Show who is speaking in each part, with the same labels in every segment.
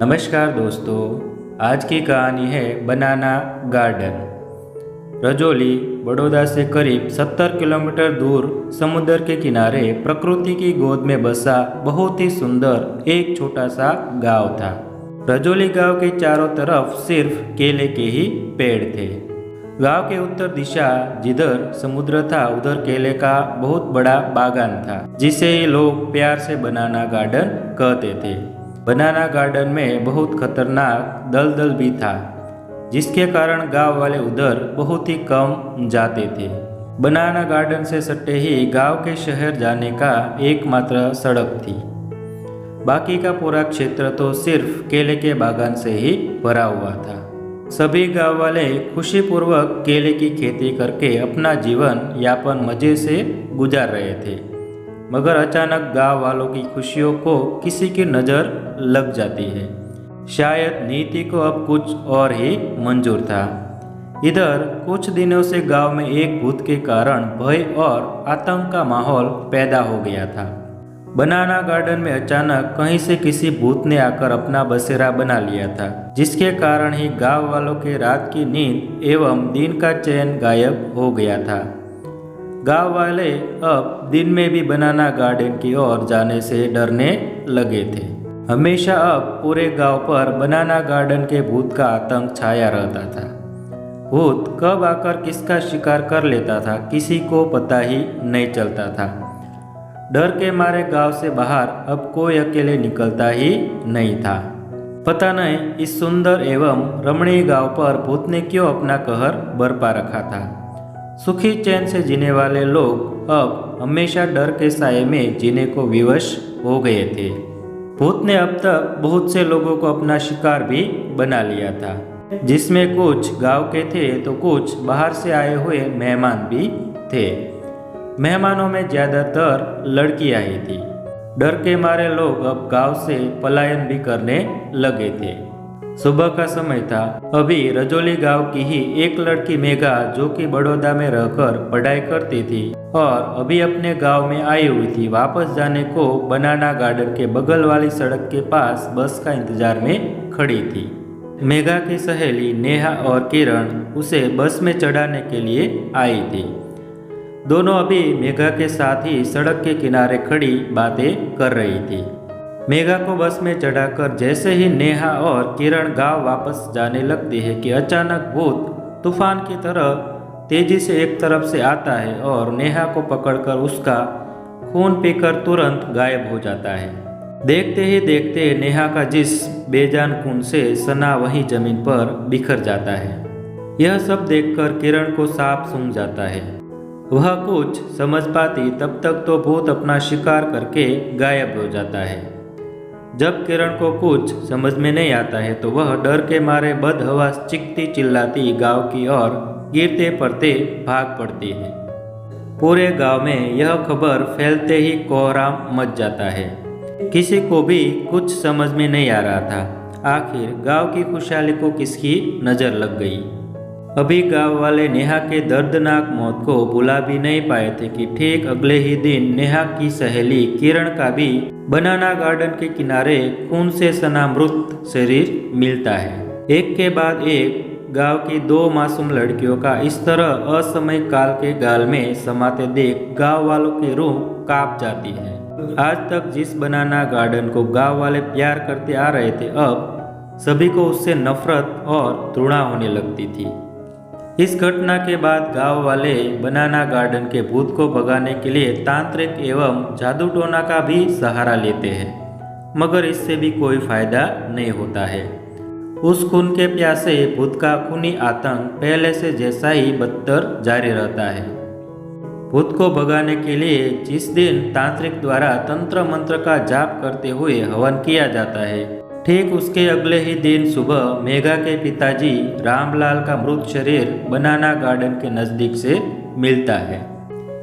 Speaker 1: नमस्कार दोस्तों, आज की कहानी है बनाना गार्डन। रजौली बड़ौदा से करीब 70 किलोमीटर दूर समुद्र के किनारे प्रकृति की गोद में बसा बहुत ही सुंदर एक छोटा सा गांव था। रजौली गांव के चारों तरफ सिर्फ केले के ही पेड़ थे। गांव के उत्तर दिशा जिधर समुद्र था उधर केले का बहुत बड़ा बागान था, जिसे लोग प्यार से बनाना गार्डन कहते थे। बनाना गार्डन में बहुत खतरनाक दलदल भी था, जिसके कारण गांव वाले उधर बहुत ही कम जाते थे। बनाना गार्डन से सटे ही गांव के शहर जाने का एकमात्र सड़क थी। बाकी का पूरा क्षेत्र तो सिर्फ केले के बागान से ही भरा हुआ था। सभी गांव वाले खुशीपूर्वक केले की खेती करके अपना जीवन यापन मजे से गुजार रहे थे। मगर अचानक गांव वालों की खुशियों को किसी की नज़र लग जाती है। शायद नीति को अब कुछ और ही मंजूर था। इधर कुछ दिनों से गांव में एक भूत के कारण भय और आतंक का माहौल पैदा हो गया था। बनाना गार्डन में अचानक कहीं से किसी भूत ने आकर अपना बसेरा बना लिया था, जिसके कारण ही गांव वालों के रात की नींद एवं दिन का चैन गायब हो गया था। गांव वाले अब दिन में भी बनाना गार्डन की ओर जाने से डरने लगे थे। हमेशा अब पूरे गांव पर बनाना गार्डन के भूत का आतंक छाया रहता था। भूत कब आकर किसका शिकार कर लेता था किसी को पता ही नहीं चलता था। डर के मारे गांव से बाहर अब कोई अकेले निकलता ही नहीं था। पता नहीं इस सुंदर एवं रमणीय गांव पर भूत ने क्यों अपना कहर बरपा रखा था। सुखी चैन से जीने वाले लोग अब हमेशा डर के साए में जीने को विवश हो गए थे। भूत ने अब तक बहुत से लोगों को अपना शिकार भी बना लिया था, जिसमें कुछ गांव के थे तो कुछ बाहर से आए हुए मेहमान भी थे। मेहमानों में ज़्यादातर लड़कियां ही थी। डर के मारे लोग अब गांव से पलायन भी करने लगे थे। सुबह का समय था। अभी रजौली गांव की ही एक लड़की मेघा, जो कि बड़ौदा में रहकर पढ़ाई करती थी और अभी अपने गांव में आई हुई थी, वापस जाने को बनाना गार्डन के बगल वाली सड़क के पास बस का इंतजार में खड़ी थी। मेघा की सहेली नेहा और किरण उसे बस में चढ़ाने के लिए आई थी। दोनों अभी मेघा के साथ ही सड़क के किनारे खड़ी बातें कर रही थी। मेघा को बस में चढ़ाकर जैसे ही नेहा और किरण गांव वापस जाने लगती है कि अचानक भूत तूफान की तरह तेजी से एक तरफ से आता है और नेहा को पकड़कर उसका खून पीकर तुरंत गायब हो जाता है। देखते ही देखते नेहा का जिस्म बेजान खून से सना वहीं जमीन पर बिखर जाता है। यह सब देखकर किरण को सांप सूंघ जाता है। वह कुछ समझ पाती तब तक तो भूत अपना शिकार करके गायब हो जाता है। जब किरण को कुछ समझ में नहीं आता है तो वह डर के मारे बदहवास चीखती चिल्लाती गांव की ओर गिरते पड़ते भाग पड़ती है। पूरे गांव में यह खबर फैलते ही कोहराम मच जाता है। किसी को भी कुछ समझ में नहीं आ रहा था, आखिर गांव की खुशहाली को किसकी नज़र लग गई। अभी गांव वाले नेहा के दर्दनाक मौत को भुला भी नहीं पाए थे कि ठीक अगले ही दिन नेहा की सहेली किरण का भी बनाना गार्डन के किनारे खून से सना मृत शरीर मिलता है। एक के बाद एक गांव की दो मासूम लड़कियों का इस तरह असमय काल के गाल में समाते देख गांव वालों की रूह कांप जाती है। आज तक जिस बनाना गार्डन को गांव वाले प्यार करते आ रहे थे, अब सभी को उससे नफरत और घृणा होने लगती थी। इस घटना के बाद गांव वाले बनाना गार्डन के भूत को भगाने के लिए तांत्रिक एवं जादू टोना का भी सहारा लेते हैं, मगर इससे भी कोई फायदा नहीं होता है। उस खून के प्यासे भूत का खूनी आतंक पहले से जैसा ही बदतर जारी रहता है। भूत को भगाने के लिए जिस दिन तांत्रिक द्वारा तंत्र मंत्र का जाप करते हुए हवन किया जाता है, ठीक उसके अगले ही दिन सुबह मेघा के पिताजी रामलाल का मृत शरीर बनाना गार्डन के नज़दीक से मिलता है।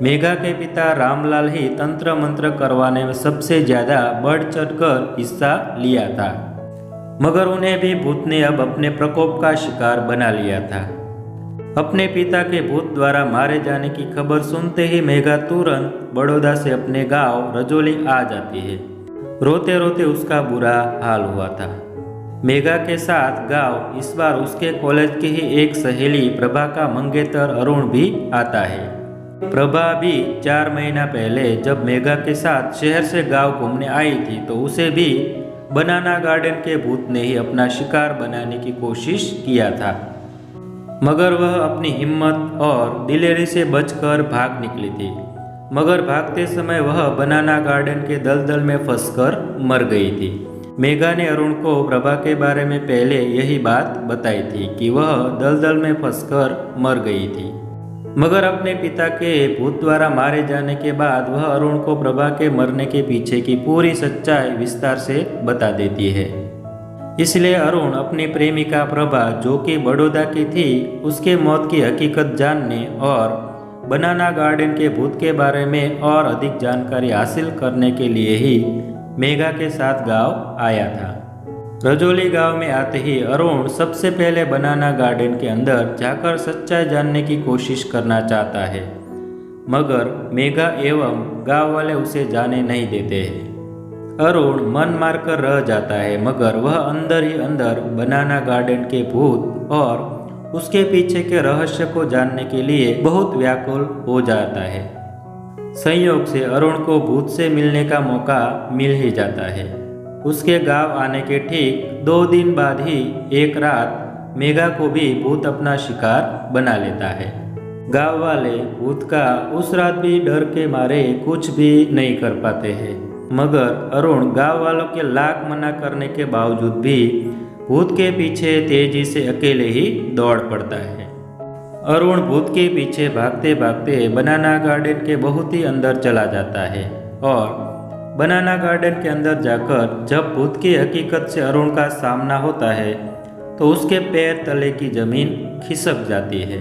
Speaker 1: मेघा के पिता रामलाल ही तंत्र मंत्र करवाने में सबसे ज़्यादा बढ़ चढ़कर हिस्सा लिया था, मगर उन्हें भी भूत ने अब अपने प्रकोप का शिकार बना लिया था। अपने पिता के भूत द्वारा मारे जाने की खबर सुनते ही मेघा तुरंत बड़ौदा से अपने गांव रजौली आ जाती है। रोते रोते उसका बुरा हाल हुआ था। मेघा के साथ गांव इस बार उसके कॉलेज की ही एक सहेली प्रभा का मंगेतर अरुण भी आता है। प्रभा भी 4 महीना पहले जब मेघा के साथ शहर से गांव घूमने आई थी तो उसे भी बनाना गार्डन के भूत ने ही अपना शिकार बनाने की कोशिश किया था, मगर वह अपनी हिम्मत और दिलेरी से बचकर भाग निकली थी। मगर भागते समय वह बनाना गार्डन के दलदल में फंसकर मर गई थी। मेघा ने अरुण को प्रभा के बारे में पहले यही बात बताई थी कि वह दलदल में फंसकर मर गई थी, मगर अपने पिता के भूत द्वारा मारे जाने के बाद वह अरुण को प्रभा के मरने के पीछे की पूरी सच्चाई विस्तार से बता देती है। इसलिए अरुण अपनी प्रेमिका प्रभा, जो कि बड़ौदा की थी, उसके मौत की हकीकत जानने और बनाना गार्डन के भूत के बारे में और अधिक जानकारी हासिल करने के लिए ही मेघा के साथ गांव आया था। रजौली गांव में आते ही अरुण सबसे पहले बनाना गार्डन के अंदर जाकर सच्चाई जानने की कोशिश करना चाहता है, मगर मेघा एवं गांव वाले उसे जाने नहीं देते हैं। अरुण मन मारकर रह जाता है, मगर वह अंदर ही अंदर बनाना गार्डन के भूत और उसके पीछे के रहस्य को जानने के लिए बहुत व्याकुल हो जाता है। संयोग से अरुण को भूत से मिलने का मौका मिल ही जाता है। उसके गांव आने के ठीक 2 दिन बाद ही एक रात मेघा को भी भूत अपना शिकार बना लेता है। गांव वाले भूत का उस रात भी डर के मारे कुछ भी नहीं कर पाते हैं, मगर अरुण गांव वालों के लाख मना करने के बावजूद भी भूत के पीछे तेजी से अकेले ही दौड़ पड़ता है। अरुण भूत के पीछे भागते भागते बनाना गार्डन के बहुत ही अंदर चला जाता है और बनाना गार्डन के अंदर जाकर जब भूत की हकीकत से अरुण का सामना होता है तो उसके पैर तले की जमीन खिसक जाती है।